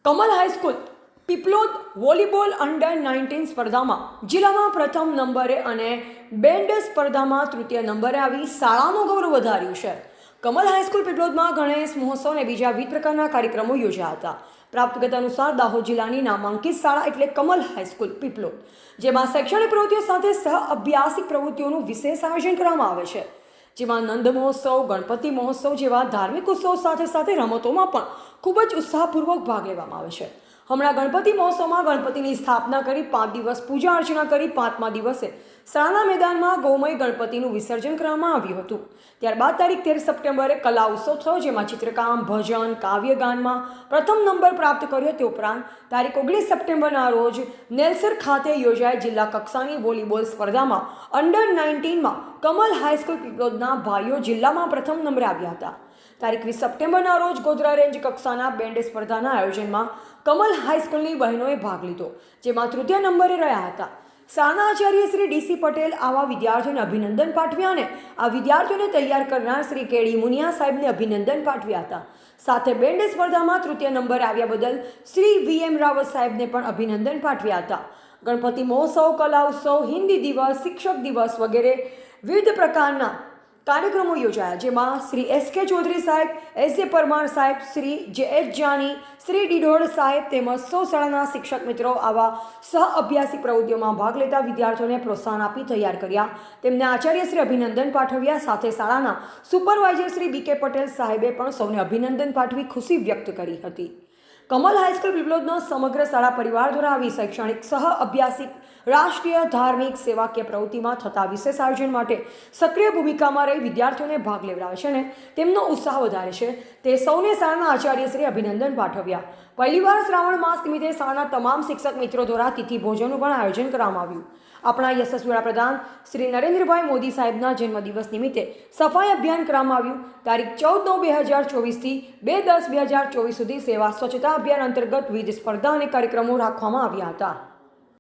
Kamal high school Piplod volleyball under 19 સ્પર્ધામાં જિલ્લામાં પ્રથમ નંબરે અને બેન્ડ સ્પર્ધામાં તૃતીય નંબરે આવી શાળાનું ગૌરવ વધાર્યું છે. કમલ હાઈસ્કૂલ પીપલોદમાં ગણેશ મહોત્સવ અને બીજા વિવિધ પ્રકારના કાર્યક્રમો યોજાયા હતા. પ્રાપ્ત વિગત અનુસાર દાહોદ જિલ્લાની નામાંકિત શાળા એટલે કમલ હાઈસ્કૂલ પીપલોદ, જેમાં શૈક્ષણિક પ્રવૃત્તિઓ સાથે સહ અભ્યાસિક પ્રવૃત્તિઓનું વિશેષ આયોજન કરવામાં આવે છે. જેમાં નંદ મહોત્સવ, ગણપતિ મહોત્સવ જેવા ધાર્મિક ઉત્સવ સાથે સાથે રમતોમાં પણ ખૂબ જ ઉત્સાહપૂર્વક ભાગ લેવામાં આવે છે. હમણાં ગણપતિ મહોત્સવમાં ગણપતિની સ્થાપના કરી 5 દિવસ પૂજા અર્ચના કરી 5મા દિવસે શાળાના મેદાનમાં ગૌમય ગણપતિનું વિસર્જન કરવામાં આવ્યું હતું. ત્યારબાદ તારીખ 13 સપ્ટેમ્બરે કલા ઉત્સવ થયો, જેમાં ચિત્રકામ, ભજન, કાવ્યગાનમાં પ્રથમ નંબર પ્રાપ્ત કર્યો. તે ઉપરાંત તારીખ 19 સપ્ટેમ્બરના રોજ નેલસર ખાતે યોજાયેલ જિલ્લા કક્ષાની વોલીબોલ સ્પર્ધામાં અંડર 19માં કમલ હાઈસ્કૂલ પીપલોદના ભાઈઓ જિલ્લામાં પ્રથમ નંબરે આવ્યા હતા. તારીખ 20 સપ્ટેમ્બરના રોજ ગોધરા રેન્જ કક્ષાના બેન્ડ સ્પર્ધાના આયોજનમાં કમલ હાઈસ્કૂલની બહેનોએ ભાગ લીધો, જેમાં તૃતીય નંબરે રહ્યા હતા. શાળાના આચાર્ય શ્રી ડીસી પટેલ આવા વિદ્યાર્થીઓને અભિનંદન પાઠવ્યા અને આ વિદ્યાર્થીઓને તૈયાર કરનાર શ્રી કેડી મુનિયા સાહેબને અભિનંદન પાઠવ્યા હતા. સાથે બેન્ડ સ્પર્ધામાં તૃતીય નંબરે આવ્યા બદલ શ્રી VM રાવત સાહેબને પણ અભિનંદન પાઠવ્યા હતા. ગણપતિ મહોત્સવ, કલા ઉત્સવ, હિન્દી દિવસ, શિક્ષક દિવસ વગેરે વિવિધ પ્રકારના કાર્યક્રમો યોજાયા, જેમાં શ્રી SK ચૌધરી સાહેબ, SJ પરમાર સાહેબ, શ્રી JH જાની, શ્રી ડીડોળ સાહેબ તેમજ સૌ શાળાના શિક્ષક મિત્રો આવા સહ અભ્યાસિક પ્રવૃત્તિઓમાં ભાગ લેતા વિદ્યાર્થીઓને પ્રોત્સાહન આપી તૈયાર કર્યા. તેમને આચાર્ય શ્રી અભિનંદન પાઠવ્યા. સાથે શાળાના સુપરવાઇઝર શ્રી BK પટેલ સાહેબે પણ સૌને અભિનંદન પાઠવી ખુશી વ્યક્ત કરી હતી. કમલ હાઈસ્કૂલ પીપલોદનો સમગ્ર શાળા પરિવાર દ્વારા આવી શૈક્ષણિક સહ અભ્યાસિક રાષ્ટ્રીય ધાર્મિક સેવાકીય પ્રવૃત્તિમાં થતા વિશેષ આયોજન માટે સક્રિય ભૂમિકામાં રહી વિદ્યાર્થીઓને ભાગ લેવડાવે છે અને તેમનો ઉત્સાહ વધારે છે. તે સૌને શાળાના આચાર્યશ્રી અભિનંદન પાઠવ્યા. પહેલીવાર શ્રાવણ માસ નિમિત્તે શાળાના તમામ શિક્ષક મિત્રો દ્વારા તિથિ ભોજનનું પણ આયોજન કરવામાં આવ્યું. આપણા યશસ્વી વડાપ્રધાન શ્રી નરેન્દ્રભાઈ મોદી સાહેબના જન્મદિવસ નિમિત્તે સફાઈ અભિયાન કરવામાં આવ્યું. તારીખ 14/9/2024થી 2/10/2024 સુધી સેવા સ્વચ્છતા અભિયાન અંતર્ગત વિવિધ સ્પર્ધા અને કાર્યક્રમો રાખવામાં આવ્યા હતા.